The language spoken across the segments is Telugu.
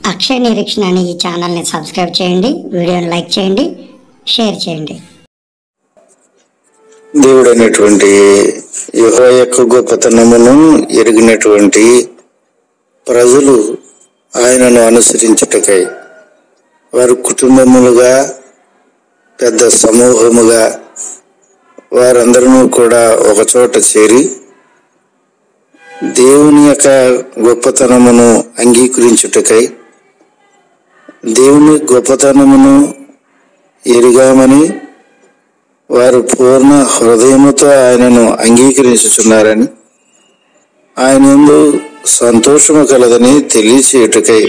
అక్షయ నిరీక్షణ అనే ఈ ఛానల్ని సబ్స్క్రైబ్ చేయండి, వీడియోని లైక్ చేయండి, షేర్ చేయండి. దేవుడైనటువంటి యెహోవా యొక్క గొప్పతనమును ఎరిగినటువంటి ప్రజలు ఆయనను అనుసరించుటకై వారు కుటుంబములుగా పెద్ద సమూహముగా వారందరూ కూడా ఒక చోట చేరి దేవుని యొక్క గొప్పతనమును అంగీకరించుటకై దేవుని గొప్పతనమును ఎరిగామని వారు పూర్ణ హృదయముతో ఆయనను అంగీకరించుచున్నారని ఆయన యందు సంతోషము కలదని తెలియచేయుటకై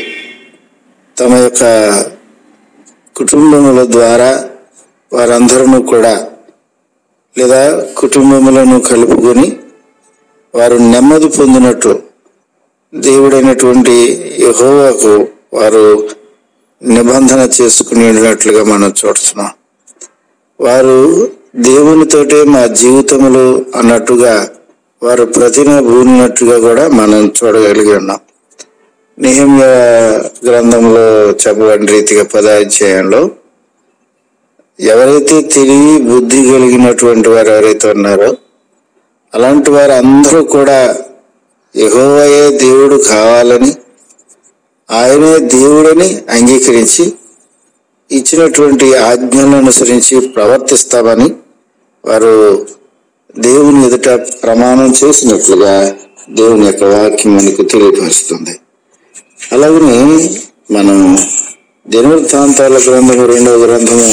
తమ యొక్క కుటుంబముల ద్వారా వారందరూ కూడా లేదా కుటుంబములను కలుపుకొని వారు నెమ్మది పొందినట్టు దేవుడైనటువంటి యెహోవాకు వారు నిబంధన చేసుకునేటట్లుగా మనం చూస్తున్నాం. వారు దేవునితోటే మా జీవితములు అన్నట్టుగా వారు ప్రతిన భూనినట్టుగా కూడా మనం చూడగలిగి ఉన్నాం. నెహెమ్యా గ్రంథంలో చెప్పబడిన రీతిగా 10వ అధ్యాయంలో ఎవరైతే తెలివి బుద్ధి కలిగినటువంటి వారు ఎవరైతే ఉన్నారో అలాంటి వారు అందరూ కూడా యెహోవాయే దేవుడు కావాలని ఆయనే దేవుడని అంగీకరించి ఇచ్చినటువంటి ఆజ్ఞలను అనుసరించి ప్రవర్తిస్తామని వారు దేవుని ఎదుట ప్రమాణం చేసినట్లుగా దేవుని యొక్క వాక్యం మనకు తెలియపరుస్తుంది. అలాగనే మనం దినవృత్తాంతాల గ్రంథము 2వ గ్రంథము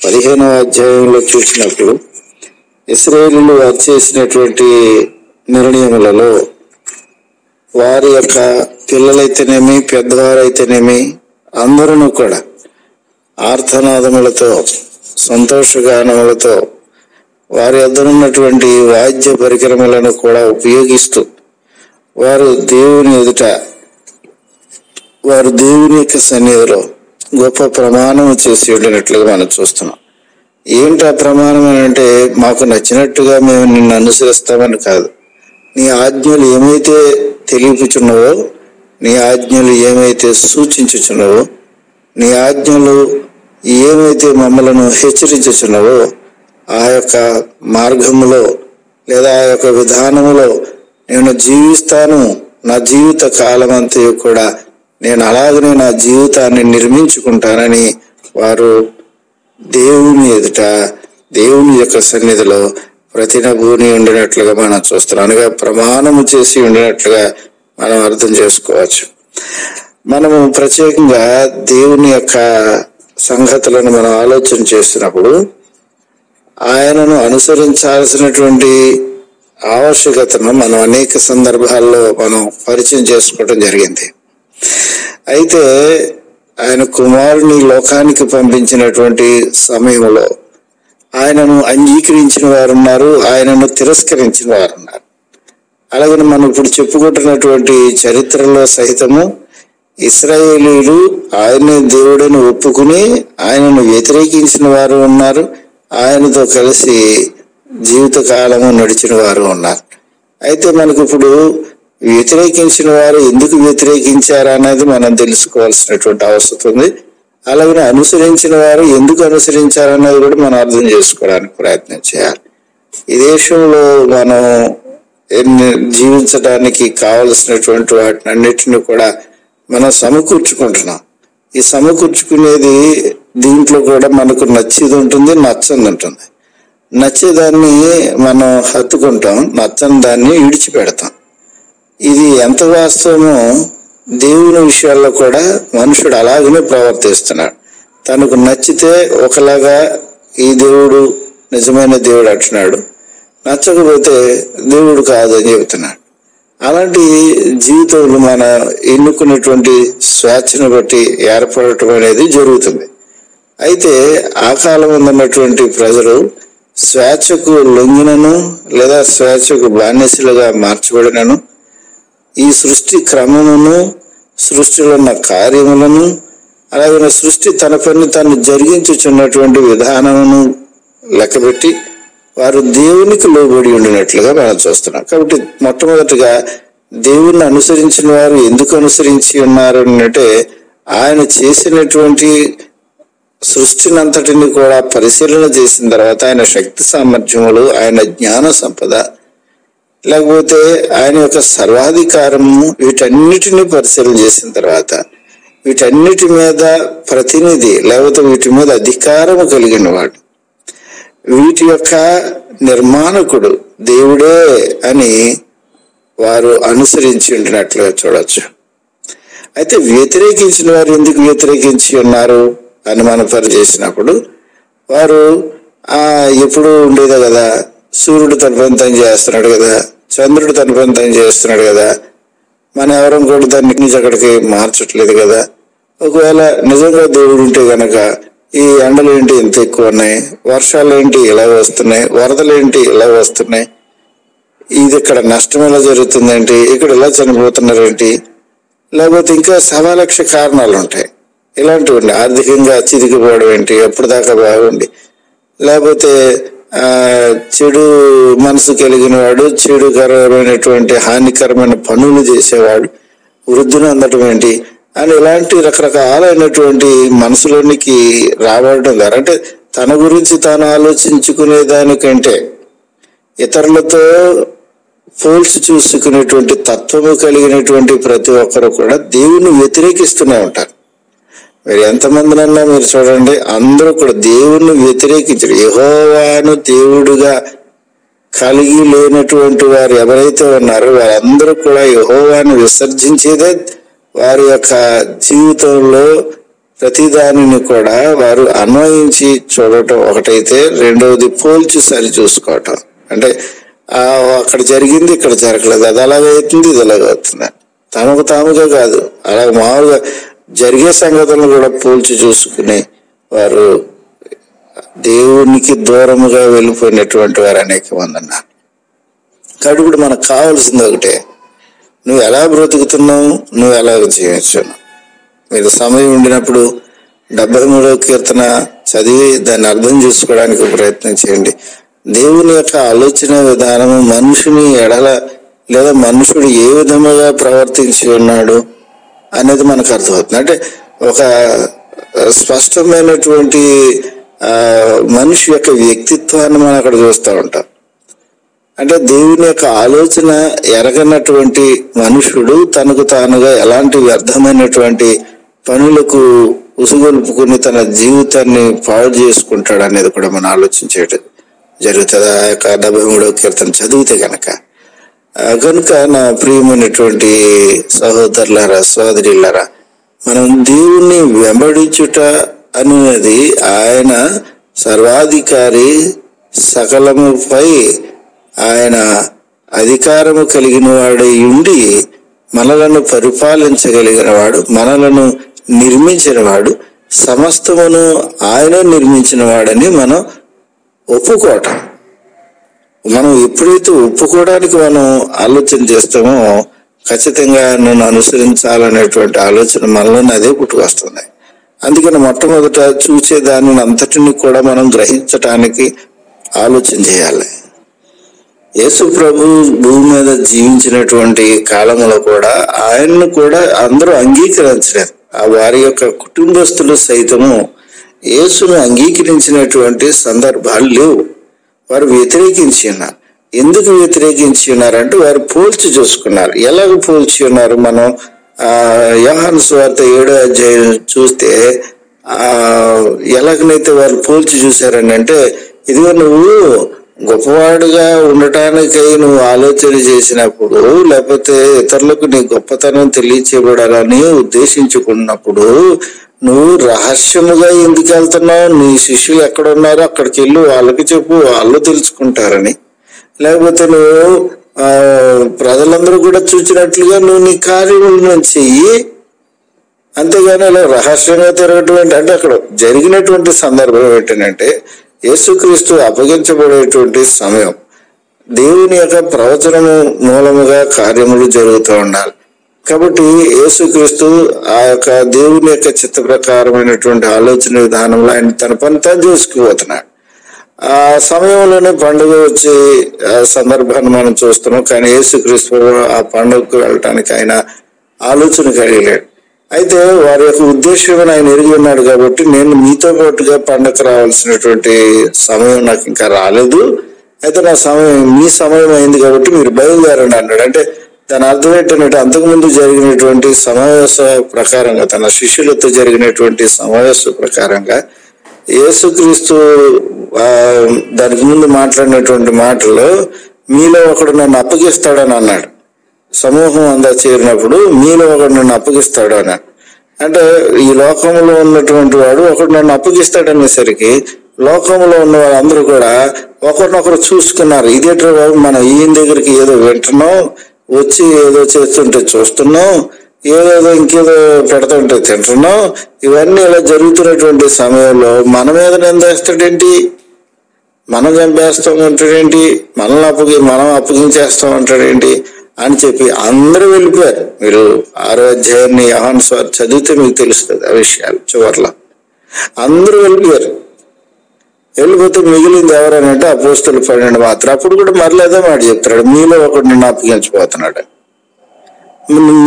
15వ అధ్యాయంలో చూసినప్పుడు ఇశ్రాయేలీయులు వారు చేసినటువంటి నిర్ణయములలో వారి యొక్క పిల్లలైతేనేమి పెద్దవారైతేనేమి అందరూ కూడా ఆర్తనాదములతో సంతోషగానములతో వారి వద్ద ఉన్నటువంటి వాద్య పరికరములను కూడా ఉపయోగిస్తూ వారు దేవుని ఎదుట వారు దేవుని యొక్క సన్నిధిలో గొప్ప ప్రమాణం చేసి ఉండినట్లుగా మనం చూస్తున్నాం. ఏంటి ఆ ప్రమాణం అని అంటే, మాకు నచ్చినట్టుగా మేము నిన్ను అనుసరిస్తామని కాదు, నీ ఆజ్ఞలు ఏమైతే తెలియపుచున్నావో, నీ ఆజ్ఞలు ఏమైతే సూచించుచున్నావో, నీ ఆజ్ఞలు ఏమైతే మమ్మలను హెచ్చరించుచున్నావో ఆ యొక్క మార్గములో లేదా ఆ యొక్క విధానములో నేను జీవిస్తాను. నా జీవిత కాలం అంతా కూడా నేను అలాగనే నా జీవితాన్ని నిర్మించుకుంటానని వారు దేవుని ఎదుట దేవుని యొక్క సన్నిధిలో ప్రతినభూని ఉండినట్లుగా మనం చూస్తున్నాం. అనగా ప్రమాణము చేసి ఉండినట్లుగా మనం అర్థం చేసుకోవచ్చు. మనము ప్రత్యేకంగా దేవుని యొక్క సంగతులను మనం ఆలోచన చేస్తున్నప్పుడు ఆయనను అనుసరించాల్సినటువంటి ఆవశ్యకతను మనం అనేక సందర్భాల్లో మనం పరిచయం చేసుకోవడం జరిగింది. అయితే ఆయన కుమారుని లోకానికి పంపించినటువంటి సమయంలో ఆయనను అంగీకరించిన వారు ఉన్నారు, ఆయనను తిరస్కరించిన వారు ఉన్నారు. అలాగే మనం ఇప్పుడు చెప్పుకుంటున్నటువంటి చరిత్రలో సహితము ఇశ్రాయేలీయులు ఆయనే దేవుడని ఒప్పుకుని ఆయనను వ్యతిరేకించిన వారు ఉన్నారు, ఆయనతో కలిసి జీవిత కాలము నడిచిన వారు ఉన్నారు. అయితే మనకు ఇప్పుడు వ్యతిరేకించిన వారు ఎందుకు వ్యతిరేకించారు అనేది మనం తెలుసుకోవాల్సినటువంటి అవసరం ఉంది. అలాగే అనుసరించిన వారు ఎందుకు అనుసరించారనేది కూడా మనం అర్థం చేసుకోవడానికి ప్రయత్నం చేయాలి. ఈ దేశంలో మనం జీవించడానికి కావలసినటువంటి వాటిని అన్నిటిని కూడా మనం సమకూర్చుకుంటున్నాం. ఈ సమకూర్చుకునేది దీంట్లో కూడా మనకు నచ్చేది ఉంటుంది, నచ్చని ఉంటుంది. నచ్చేదాన్ని మనం హత్తుకుంటాం, నచ్చని దాన్ని విడిచిపెడతాం. ఇది ఎంత వాస్తవమో దేవుని విషయాల్లో కూడా మనుషుడు అలాగనే ప్రవర్తిస్తున్నాడు. తనకు నచ్చితే ఒకలాగా ఈ దేవుడు నిజమైన దేవుడు అంటున్నాడు, నచ్చకపోతే దేవుడు కాదని చెబుతున్నాడు. అలాంటి జీవితంలో మన ఎన్నుకున్నటువంటి స్వేచ్ఛను బట్టి ఏర్పడటం అనేది జరుగుతుంది. అయితే ఆ కాలం ఉన్నటువంటి ప్రజలు స్వేచ్ఛకు లొంగినను లేదా స్వేచ్ఛకు బానిసలుగా మార్చబడినను ఈ సృష్టి క్రమమును, సృష్టిలో ఉన్న కార్యములను, అలాగే సృష్టి తన పని తను జరిగించుచున్నటువంటి విధానమును లెక్కబెట్టి వారు దేవునికి లోబడి ఉండినట్లుగా మనం చూస్తున్నాం. కాబట్టి మొట్టమొదటిగా దేవుణ్ణి అనుసరించిన వారు ఎందుకు అనుసరించి ఉన్నారు అంటే ఆయన చేసినటువంటి సృష్టిని అంతటిని కూడా పరిశీలన చేసిన తర్వాత ఆయన శక్తి సామర్థ్యములు, ఆయన జ్ఞాన సంపద, లేకపోతే ఆయన యొక్క సర్వాధికారము, వీటన్నిటిని పరిశీలన చేసిన తర్వాత వీటన్నిటి మీద ప్రతినిధి లేకపోతే వీటి మీద అధికారము కలిగిన వాడు, వీటి యొక్క నిర్మాణకుడు దేవుడే అని వారు అనుసరించి ఉండినట్లుగా చూడొచ్చు. అయితే వ్యతిరేకించిన వారు ఎందుకు వ్యతిరేకించి ఉన్నారు అని మనం పరిచేసినప్పుడు, వారు ఎప్పుడు ఉండేదే కదా, సూర్యుడు తన పని తను చేస్తున్నాడు కదా, చంద్రుడు తన పని తను చేస్తున్నాడు కదా, మన ఎవరం కూడా దాన్ని నుంచి అక్కడికి మార్చట్లేదు కదా. ఒకవేళ నిజంగా దేవుడు ఉంటే గనక ఈ ఎండలు ఏంటి ఇంత ఎక్కువ ఉన్నాయి, వర్షాలు ఏంటి ఇలా వస్తున్నాయి, వరదలు ఏంటి ఇలా వస్తున్నాయి, ఇది ఇక్కడ నష్టం ఎలా జరుగుతుందేంటి, ఇక్కడ ఇలా చనిపోతున్నారేంటి, లేకపోతే ఇంకా 1,00,000 కారణాలు ఉంటాయి. ఇలాంటివి ఆర్థికంగా చిరిగిపోవడం ఏంటి, ఎప్పుడు దాకా బాగుండి, లేకపోతే చెడు మనసు కలిగిన వాడు, చెడుకరమైనటువంటి హానికరమైన పనులు చేసేవాడు వృద్ధులు అందటం ఏంటి అని ఇలాంటి రకరకాలైనటువంటి మనసులోనికి రావడం ద్వారా, అంటే తన గురించి తాను ఆలోచించుకునే దానికంటే ఇతరులతో పోల్చి చూసుకునేటువంటి తత్వము కలిగినటువంటి ప్రతి ఒక్కరు కూడా దేవుని వ్యతిరేకిస్తూనే ఉంటారు. మీరు ఎంతమందినన్నా మీరు చూడండి, అందరూ కూడా దేవుణ్ణి వ్యతిరేకించారు. యెహోవాను దేవుడుగా కలిగి లేనటువంటి వారు ఎవరైతే ఉన్నారో వారందరూ కూడా యెహోవాను విసర్జించేదే వారి యొక్క జీవితంలో ప్రతిదానిని కూడా వారు అన్వయించి చూడటం ఒకటైతే, రెండవది పోల్చి సరి చూసుకోవటం. అంటే అక్కడ జరిగింది ఇక్కడ జరగలేదు, అది అలాగవుతుంది ఇది ఎలాగవుతుంది, తమకు తాముగా కాదు అలా మామూలుగా జరిగే సంగతులను కూడా పోల్చి చూసుకుని వారు దేవునికి దూరముగా వెళ్ళిపోయినటువంటి వారు అనేక మంది ఉన్నారు. కాబట్టి ఇప్పుడు మనకు కావాల్సింది ఒకటే, నువ్వు ఎలా బ్రతుకుతున్నావు, నువ్వు ఎలాగ జీవించున్నావు. మీరు సమయం ఉండినప్పుడు 73వ కీర్తన చదివి దాన్ని అర్థం చేసుకోవడానికి ప్రయత్నం చేయండి. దేవుని యొక్క ఆలోచన విధానము మనుషుని ఎడల లేదా మనుషుడు ఏ విధముగా ప్రవర్తించి ఉన్నాడు అనేది మనకు అర్థమవుతుంది. అంటే ఒక స్పష్టమైనటువంటి మనిషి యొక్క వ్యక్తిత్వాన్ని మనం అక్కడ చూస్తూ ఉంటాం. అంటే దేవుని యొక్క ఆలోచన ఎరగనటువంటి మనుషుడు తనకు తానుగా ఎలాంటి వ్యర్థమైనటువంటి పనులకు ఉసుగొల్పుకుని తన జీవితాన్ని పాడు చేసుకుంటాడు అనేది కూడా మనం ఆలోచించేది జరుగుతుంది ఆ యొక్క 73వ కీర్తన చదివితే కనుక. కనుక నా ప్రియమైనటువంటి సహోదరులారా, సోదరులారా, మనం దేవుణ్ణి వెంబడించుట అనేది ఆయన సర్వాధికారి, సకలముపై ఆయన అధికారము కలిగిన వాడై ఉండి మనలను పరిపాలించగలిగిన వాడు, మనలను నిర్మించిన వాడు, సమస్తమును ఆయన నిర్మించిన వాడని మనం ఒప్పుకోవటం. మనం ఎప్పుడైతే ఒప్పుకోవడానికి మనం ఆలోచన చేస్తామో ఖచ్చితంగా నన్ను అనుసరించాలనేటువంటి ఆలోచన మనలోనే అదే పుట్టుకొస్తుంది. అందుకని మొట్టమొదట చూసే దానిని అంతటిని కూడా మనం గ్రహించటానికి ఆలోచన చేయాలి. యేసు ప్రభు భూమి మీద జీవించినటువంటి కాలంలో కూడా ఆయన్ను కూడా అందరూ అంగీకరించలేదు. వారి యొక్క కుటుంబస్తులు సైతము యేసును అంగీకరించినటువంటి సందర్భాలు లేవు. వారు వ్యతిరేకించి ఉన్నారు. ఎందుకు వ్యతిరేకించి ఉన్నారంటే వారు పోల్చి చూసుకున్నారు. ఎలాగ పోల్చి ఉన్నారు? మనం యోహాను సువార్త 7వ అధ్యాయం చూస్తే ఎలాగనైతే వారు పోల్చి చూశారని అంటే, ఇదిగో నువ్వు గొప్పవాడుగా ఉండటానికై నువ్వు ఆలోచన చేసినప్పుడు, లేకపోతే ఇతరులకు నీ గొప్పతనం తెలియచేయబడాలని ఉద్దేశించుకున్నప్పుడు నువ్వు రహస్యముగా ఎందుకు వెళ్తున్నావు? నీ శిష్యులు ఎక్కడ ఉన్నారో అక్కడికి వెళ్ళు, వాళ్ళకి చెప్పు, వాళ్ళు తెలుసుకుంటారని. లేకపోతే నువ్వు ప్రజలందరూ కూడా చూసినట్లుగా నువ్వు నీ కార్యములను చెయ్యి, అంతేగాని అలా రహస్యంగా తిరగటం అంటే అక్కడ జరిగినటువంటి సందర్భం ఏంటంటే, యేసుక్రీస్తు అప్పగించబడేటువంటి సమయం, దేవుని యొక్క ప్రవచనము మూలముగా కార్యములు జరుగుతూ ఉండాలి. కాబట్టి యేసుక్రీస్తు ఆ యొక్క దేవుని యొక్క చిత్త ప్రకారమైనటువంటి ఆలోచన విధానంలో ఆయన తన పని తాను చేసుకుపోతున్నాడు. ఆ సమయంలోనే పండుగ వచ్చే సందర్భాన్ని మనం చూస్తున్నాం. కానీ యేసుక్రీస్తు ఆ పండుగకు వెళ్ళటానికి ఆయన ఆలోచన కలిగలేడు. అయితే వారి యొక్క ఉద్దేశం ఆయన ఎరిగి ఉన్నాడు కాబట్టి నేను మీతో పాటుగా పండగ రావాల్సినటువంటి సమయం నాకు ఇంకా రాలేదు, అయితే నా సమయం మీ సమయం అయింది కాబట్టి మీరు బయలుదేరండి అన్నాడు. అంటే దాని అర్థం ఏంటంటే అంతకుముందు జరిగినటువంటి సమావేశ ప్రకారంగా, తన శిష్యులతో జరిగినటువంటి సమావేశం ప్రకారంగా యేసుక్రీస్తు దానికి ముందు మాట్లాడినటువంటి మాటల్లో మీలో ఒకడు నన్ను అప్పగిస్తాడని అన్నాడు. సమూహం అంతా చేరినప్పుడు మీలో ఒకడు నన్ను అప్పగిస్తాడు అన్నాడు. అంటే ఈ లోకంలో ఉన్నటువంటి వాడు ఒకడు నన్ను అప్పగిస్తాడనేసరికి లోకంలో ఉన్న వాళ్ళందరూ కూడా ఒకరినొకరు చూసుకున్నారు. ఇదేట్రా బాబు, మనం ఈయన దగ్గరికి ఏదో వింటున్నాం, వచ్చి ఏదో చేస్తుంటే చూస్తున్నాం, ఏదేదో ఇంకేదో పెడుతుంటే తింటున్నాం, ఇవన్నీ ఇలా జరుగుతున్నటువంటి సమయంలో మన మీద నిందేస్తాడేంటి, మనం చంపేస్తాం అంటాడేంటి, మనం అప్పగించేస్తాం అంటాడేంటి అని చెప్పి అందరూ వెళ్ళిపోయారు. మీరు 6వ అధ్యాయాన్ని యోహాను సువార్త చదివితే మీకు తెలుస్తుంది ఆ విషయాలు. చివర్లో అందరూ వెళ్ళిపోయారు. వెళ్ళిపోతే మిగిలింది ఎవరనంటే అపోస్తలులు 12 మాత్రం. అప్పుడు కూడా మరలేదో మాట చెప్తాడు, మీలో ఒకడు నిన్ను అప్పగించబోతున్నాడు.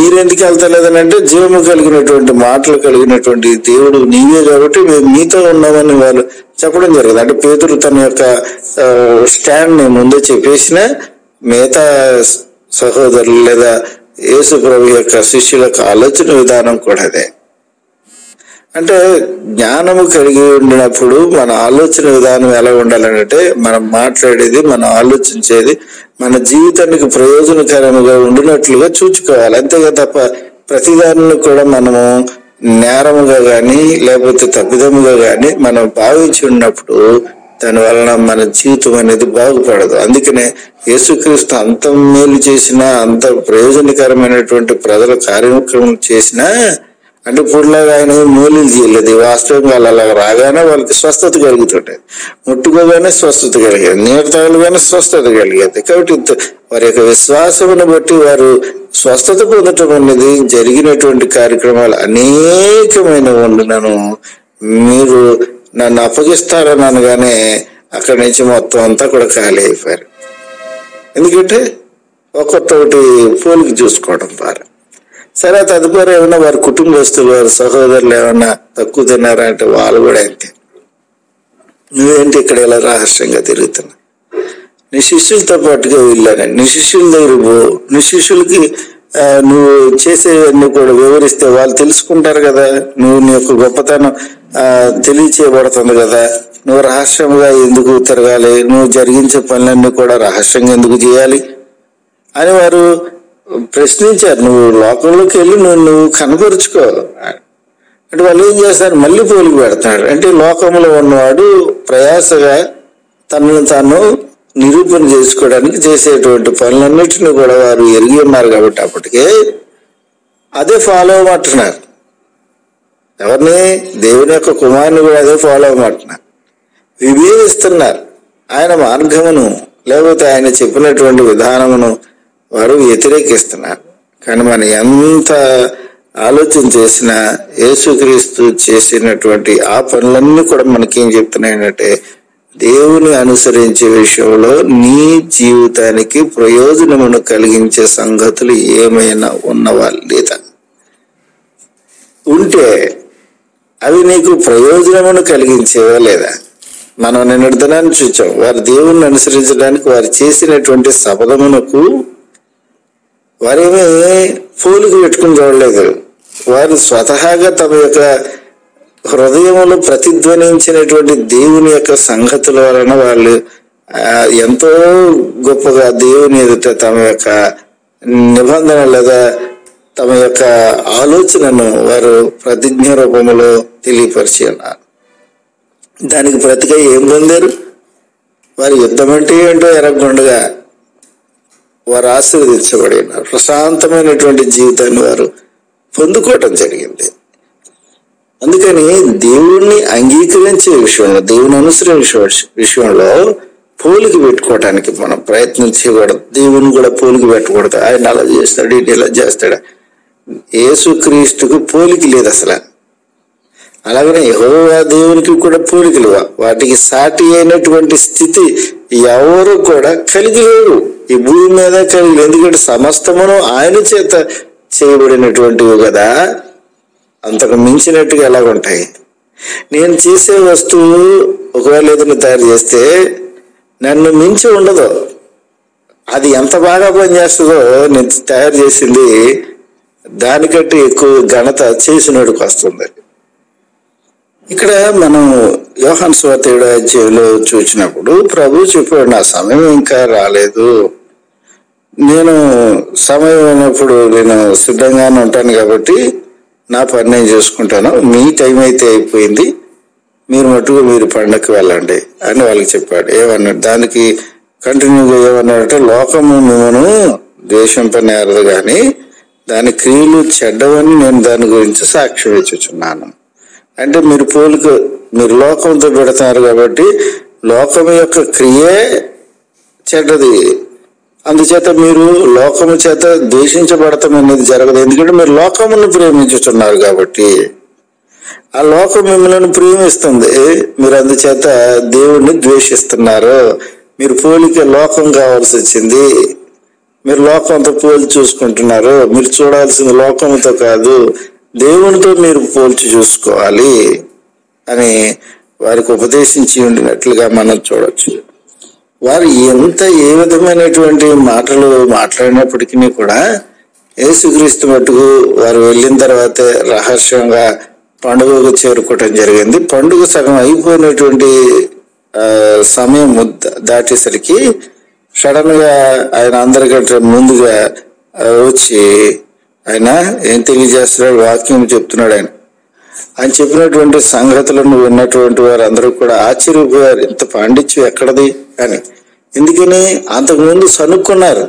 మీరెందుకు వెళ్తలేదనంటే జీవము కలిగినటువంటి మాటలు కలిగినటువంటి దేవుడు నీవే కాబట్టి మేము మీతో ఉన్నామని వాళ్ళు చెప్పడం జరిగింది. అంటే పేతురు తన యొక్క స్టాండ్ ని ముందే చెప్పేసిన మిగతా సహోదరులు లేదా యేసు ప్రభు యొక్క శిష్యుల యొక్క ఆలోచన విధానం కూడా అదే. అంటే జ్ఞానము కలిగి ఉండినప్పుడు మన ఆలోచన విధానం ఎలా ఉండాలంటే మనం మాట్లాడేది, మనం ఆలోచించేది మన జీవితానికి ప్రయోజనకరంగా ఉండినట్లుగా చూచుకోవాలి. అంతేగా తప్ప ప్రతిదానిని కూడా మనము నేరముగా కానీ లేకపోతే తప్పిదముగా కానీ మనం భావించి ఉన్నప్పుడు దాని వలన మన జీవితం అనేది బాగుపడదు. అందుకనే యేసుక్రీస్తు అంత మేలు చేసినా, అంత ప్రయోజనకరమైనటువంటి ప్రజల కార్యక్రమం చేసినా అంటే ఇప్పుడులాగా ఆయన మేలు చేయలేదు. వాస్తవంగా అలా రాగానే వాళ్ళకి స్వస్థత కలుగుతుంటది, ముట్టుకోగానే స్వస్థత కలిగేది, నీరు తగలగానే స్వస్థత కలిగేది. కాబట్టి వారి యొక్క విశ్వాసమును బట్టి వారు స్వస్థత పొందటం అనేది జరిగినటువంటి కార్యక్రమాలు అనేకమైన ఉండునను. మీరు నన్ను అప్పగిస్తారని అనగానే అక్కడి నుంచి మొత్తం అంతా కూడా ఖాళీ అయిపోయారు. ఎందుకంటే ఒక్కొక్కటి పోలికి చూసుకోవడం వారు. సరే, తదుపరి ఏమన్నా వారి కుటుంబస్తులు, వారి సహోదరులు ఏమన్నా తక్కువ తిన్నారా అంటే వాళ్ళు కూడా అంతే. నువ్వేంటి ఇక్కడ ఇలా రహస్యంగా తిరుగుతున్నా, నీ శిష్యులతో పాటుగా వెళ్ళాను, నీ శిష్యుల దగ్గర పో, నీ శిష్యులకి నువ్వు చేసేవన్నీ కూడా వివరిస్తే వాళ్ళు తెలుసుకుంటారు కదా, నువ్వు నీ యొక్క గొప్పతనం తెలియచేయబడుతుంది కదా, నువ్వు రహస్యంగా ఎందుకు తిరగాలి, నువ్వు జరిగించే పనులన్నీ కూడా రహస్యంగా ఎందుకు చేయాలి అని వారు ప్రశ్నించారు. నువ్వు లోకంలోకి వెళ్ళి నువ్వు కనపరుచుకో అంటే వాళ్ళు ఏం చేస్తారు, మళ్ళీ పోలికి పెడతాడు. అంటే లోకంలో ఉన్నవాడు ప్రయాసగా తనను తాను నిరూపణ చేసుకోవడానికి చేసేటువంటి పనులన్నిటిని కూడా వారు ఎరిగి ఉన్నారు కాబట్టి అప్పటికే అదే ఫాలో అవ్వమంటున్నారు. ఎవరిని? దేవుని యొక్క కుమారుని కూడా అదే ఫాలో అవ్వమంటున్నారు. విభేదిస్తున్నారు. ఆయన మార్గమును లేకపోతే ఆయన చెప్పినటువంటి విధానమును వారు వ్యతిరేకిస్తున్నారు. కానీ మనం ఎంత ఆలోచన చేసినా యేసుక్రీస్తు చేసినటువంటి ఆ పనులన్నీ కూడా మనకేం చెప్తున్నాయంటే దేవుని అనుసరించే విషయంలో నీ జీవితానికి ప్రయోజనమును కలిగించే సంగతులు ఏమైనా ఉన్నవా లేదా, ఉంటే అవి నీకు ప్రయోజనమును కలిగించేవా లేదా. మనం నిన్నటి దినాన్ని చూచాం, వారు దేవుణ్ణి అనుసరించడానికి వారు చేసినటువంటి శపథమునకు వారేమీ పోలిక పెట్టుకుని చూడలేదు. వారు స్వతహాగా తమ యొక్క హృదయంలో ప్రతిధ్వనించినటువంటి దేవుని యొక్క సంగతుల వలన వాళ్ళు ఎంతో గొప్పగా దేవుని ఎదుట తమ యొక్క నిబంధన లేదా తమ యొక్క ఆలోచనను వారు ప్రతిజ్ఞ రూపంలో తెలియపరిచి ఉన్నారు. దానికి ప్రతిగా ఏం పొందారు? వారి యుద్ధం అంటే ఏంటో ఎరగకుండా వారు ఆశీర్వదించబడి ఉన్నారు. ప్రశాంతమైనటువంటి జీవితాన్ని వారు పొందుకోవటం జరిగింది. అందుకని దేవుణ్ణి అంగీకరించే విషయంలో, దేవుని అనుసరించే విషయంలో పోలిక పెట్టుకోవటానికి మనం ప్రయత్నం చేయకూడదు. దేవుని కూడా పోలిక పెట్టకూడదు. ఆయన అలా చేస్తాడు, ఈయన ఇలా చేస్తాడు. యేసుక్రీస్తుకు పోలిక లేదు అసలు. అలాగనే యెహోవా దేవునికి కూడా పోలికలు, వాటికి సాటి అయినటువంటి స్థితి ఎవరు కూడా కలిగి లేరు ఈ భూమి మీద కలిగి. ఎందుకంటే సమస్తమును ఆయన చేత చేయబడినటువంటివి కదా. అంతకు మించినట్టుగా ఎలాగుంటాయి. నేను చేసే వస్తువు ఒకవేళ ఏదైనా తయారు చేస్తే నన్ను మించి ఉండదు. అది ఎంత బాగా పనిచేస్తుందో నేను తయారు చేసింది దానికంటే ఎక్కువ ఘనత చేసినోడికి వస్తుంది. ఇక్కడ మనం యోహాను సువార్త 7వ అధ్యాయంలో చూసినప్పుడు ప్రభు చెప్పాడు, నా సమయం ఇంకా రాలేదు, నేను సమయం అయినప్పుడు నేను సిద్ధంగానే ఉంటాను కాబట్టి నా పని నేను చేసుకుంటాను, మీ టైం అయితే అయిపోయింది, మీరు మట్టుకు మీరు పండగకి వెళ్ళండి అని వాళ్ళకి చెప్పాడు. ఏమన్నాడు? దానికి కంటిన్యూగా ఏమన్నాడంటే, లోకము మిమ్మను ద్వేషింపనేరదు కానీ దాని క్రియలు చెడ్డవని నేను దాని గురించి సాక్ష్యం ఇచ్చుచున్నాను. అంటే మీరు లోకంతో పెడతారు కాబట్టి లోకం యొక్క క్రియే చెడ్డది, అందుచేత మీరు లోకము చేత ద్వేషించబడతాం అనేది జరగదు. ఎందుకంటే మీరు లోకమును ప్రేమించుతున్నారు కాబట్టి. ఆ లోకం మిమ్మల్ని ప్రేమిస్తుంది, మీరు అందుచేత దేవుణ్ణి ద్వేషిస్తున్నారు. మీరు పోలిక లోకం కావాల్సి వచ్చింది, మీరు లోకంతో పోల్చి చూసుకుంటున్నారు. మీరు చూడాల్సింది లోకంతో కాదు, దేవునితో మీరు పోల్చి చూసుకోవాలి అని వారికి ఉపదేశించి ఉండినట్లుగా మనం చూడొచ్చు. వారు ఏ విధమైనటువంటి మాటలు మాట్లాడినప్పటికీ కూడా యేసుక్రీస్తు మట్టుకు వారు వెళ్ళిన తర్వాతే రహస్యంగా పండుగకు చేరుకోవటం జరిగింది. పండుగ సగం అయిపోయినటువంటి సమయం దాటేసరికి సడన్ గా ఆయన అందరికంటే ముందుగా వచ్చి ఆయన ఏం తెలియజేస్తున్నాడు, వాక్యం చెప్తున్నాడు. ఆయన చెప్పినటువంటి సంగతులను విన్నటువంటి వారు అందరూ కూడా ఆశ్చర్యపోయారు, ఇంత పాండిత్యం ఎక్కడది అని. ఎందుకని అంతకుముందు సనుక్కున్నారు,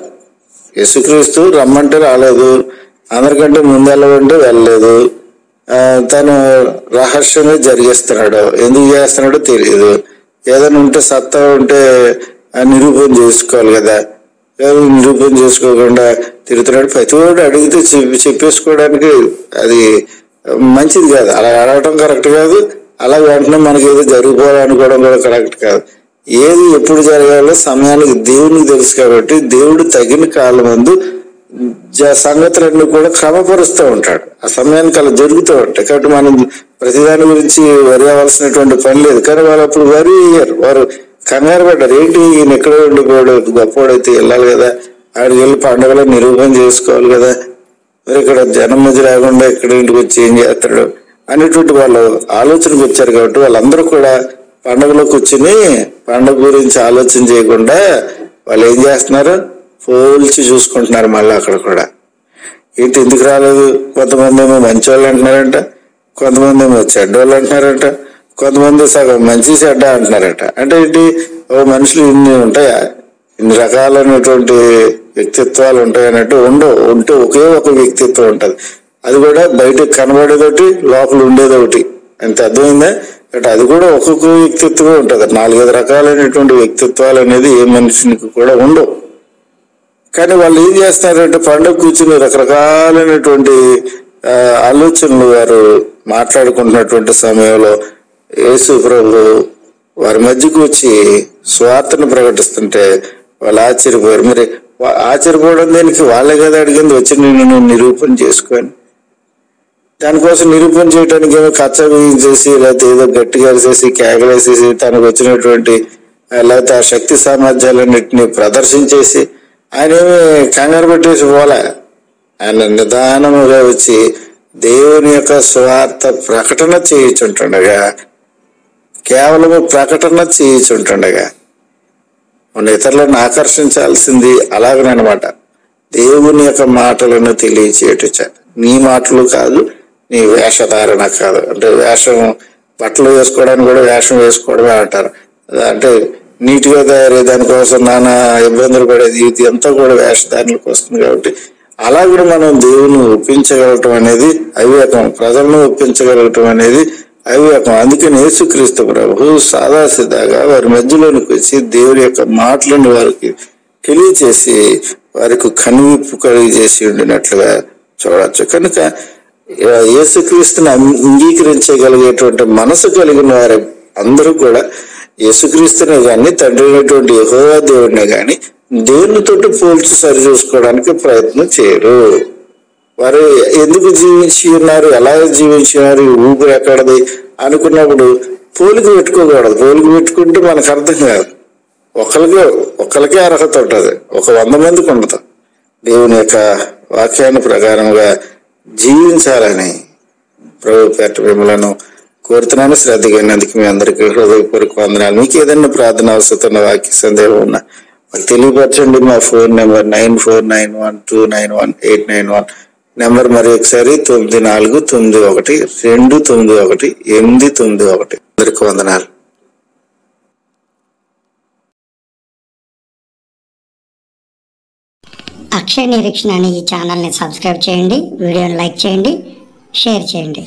యేసుక్రీస్తు రమ్మంటే రాలేదు, అందరికంటే ముందు వెళ్ళమంటే వెళ్ళలేదు, తను రహస్యంగా జరిగిస్తున్నాడు, ఎందుకు చేస్తున్నాడో తెలియదు, ఏదైనా ఉంటే సత్తా ఉంటే నిరూపణ చేసుకోవాలి కదా, నిరూపణ చేసుకోకుండా తిరుగుతున్నాడు. ప్రతి ఒక్కడు అడిగితే చెప్పేసుకోవడానికి అది మంచిది కాదు, అలా అడగటం కరెక్ట్ కాదు. అలా వెంటనే మనకి ఏదో జరిగిపోవాలనుకోవడం కూడా కరెక్ట్ కాదు. ఏది ఎప్పుడు జరగాలో సమయానికి దేవునికి తెలుసు కాబట్టి దేవుడు తగిన కాలం ముందు సంగతులన్నీ కూడా క్రమపరుస్తూ ఉంటాడు. ఆ సమయానికి అలా జరుగుతూ ఉంటాయి కాబట్టి మనం ప్రతిదాని గురించి వరి అవ్వాల్సినటువంటి పని లేదు. కానీ వాళ్ళు అప్పుడు వరి అయ్యారు, వారు కంగారు పడ్డారు. ఏంటి ఈయన ఎక్కడో ఉండిపోయాడు, గొప్పవాడైతే వెళ్ళాలి కదా, ఆడికి వెళ్ళి పండుగలో నిరూపణ చేసుకోవాలి కదా, మరి ఇక్కడ జనం మధ్య లేకుండా ఇక్కడ ఇంటికి వచ్చి ఏం చేస్తాడు అనేటువంటి వాళ్ళు ఆలోచనకు వచ్చారు. కాబట్టి వాళ్ళందరూ కూడా పండుగలో కూర్చుని పండుగ గురించి ఆలోచన చేయకుండా వాళ్ళు ఏం చేస్తున్నారు, పోల్చి చూసుకుంటున్నారు. మళ్ళీ అక్కడ కూడా ఏంటి ఎందుకు రాలేదు, కొంతమంది ఏమో మంచి వాళ్ళు అంటున్నారంట, కొంతమంది ఏమో చెడ్డోళ్ళు అంటున్నారంట, కొంతమంది సగం మంచి చెడ్డ అంటున్నారట. అంటే ఏంటి, మనుషులు ఇన్ని ఉంటాయా, ఇన్ని రకాలైనటువంటి వ్యక్తిత్వాలు ఉంటాయన్నట్టు ఉంటే ఒకే ఒక వ్యక్తిత్వం ఉంటది, అది కూడా బయటకు కనబడేదోటి లోపల ఉండేదొకటి. అంత అర్థమైందా? అంటే అది కూడా ఒక్కొక్క వ్యక్తిత్వం ఉంటది. 4-5 రకాలైనటువంటి వ్యక్తిత్వాలు అనేది ఏ మనిషికి కూడా ఉండవు. కానీ వాళ్ళు ఏం చేస్తారంటే పండుగ కూర్చుని రకరకాలైనటువంటి ఆలోచనలు వారు మాట్లాడుకుంటున్నటువంటి సమయంలో యేసు ప్రభు వారి మధ్యకు వచ్చి స్వార్థను ప్రకటిస్తుంటే వాళ్ళు ఆశ్చర్యపోయారు. మరి ఆశ్చర్యపోవడం దేనికి, వాళ్ళే కదా అడిగింది, వచ్చి నేను నిరూపణ చేసుకొని. దానికోసం నిరూపణ చేయడానికి ఏమో కచ్చ వేయించేసి లేకపోతే ఏదో గట్టిగా వేసేసి కేకలేసేసి తనకు వచ్చినటువంటి లేకపోతే ఆ శక్తి సామర్థ్యాలన్నింటినీ ప్రదర్శించేసి ఆయన ఏమి కంగారు పెట్టేసి పోలే. ఆయన నిదానముగా వచ్చి దేవుని యొక్క స్వార్థ ప్రకటన చేయించుంటుండగా, కేవలము ప్రకటన చేయించుంటుండగా మన ఇతరులను ఆకర్షించాల్సింది అలాగనమాట. దేవుని యొక్క మాటలను తెలియచేయటం, నీ మాటలు కాదు, నీ వేషధారణ కాదు. అంటే వేషం, బట్టలు వేసుకోవడానికి కూడా వేషం వేసుకోవడమే అంటారు. అంటే నీట్గా తయారయ్యే దానికోసం నానా ఇబ్బందులు పడేది ఇది అంతా కూడా వేషధారణలకు వస్తుంది. కాబట్టి అలా కూడా మనం దేవుని ఒప్పించగలగటం అనేది అవివేకం, ప్రజలను ఒప్పించగలగటం అనేది అవివేకం. అందుకని యేసుక్రీస్తు ప్రభు సాదాసిదాగా వారి మధ్యలోనికి వచ్చి దేవుని యొక్క మాటలను వారికి తెలియచేసి వారికి కనువిప్పు కలిగజేసి ఉండినట్లుగా చూడవచ్చు. కనుక యేసుక్రీస్తుని అంగీకరించగలిగేటువంటి మనసు కలిగిన వారు అందరూ కూడా యేసుక్రీస్తునే గాని, తండ్రి అయినటువంటి యెహోవా దేవుడినే గాని దేవునితోటి పోల్చి సరి చూసుకోవడానికి ప్రయత్నం చేయరు. వారు ఎందుకు జీవించి ఉన్నారు, ఎలా జీవించి ఉన్నారు, ఈ ఊపిరి ఎక్కడది అనుకున్నప్పుడు పోలిక పెట్టుకోకూడదు. పోలిక పెట్టుకుంటే మనకు అర్థం కాదు. ఒక్కరికే అర్హత ఉంటుంది, 100 మందికి ఉండదు. దేవుని యొక్క వాక్యాన్ని ప్రకారంగా జీవించాలని ప్రభు పేట మిమ్మలను కోరుతున్నాను. శ్రద్ధగా విన్నందుకు మీ అందరికీ హృదయపూర్వక వందనాలు. మీకు ఏదైనా ప్రార్థన అవసరం ఉన్న వాక్య సందేహం ఉన్నా మాకు తెలియపరచండి. మా ఫోన్ నెంబర్ 9491291891 నెంబర్ మరి ఒకసారి 9491291891. అందరికీ వందనాలు. అక్షయ నిరీక్షణ అనే ఈ ఛానల్ని సబ్స్క్రైబ్ చేయండి, వీడియోని లైక్ చేయండి, షేర్ చేయండి.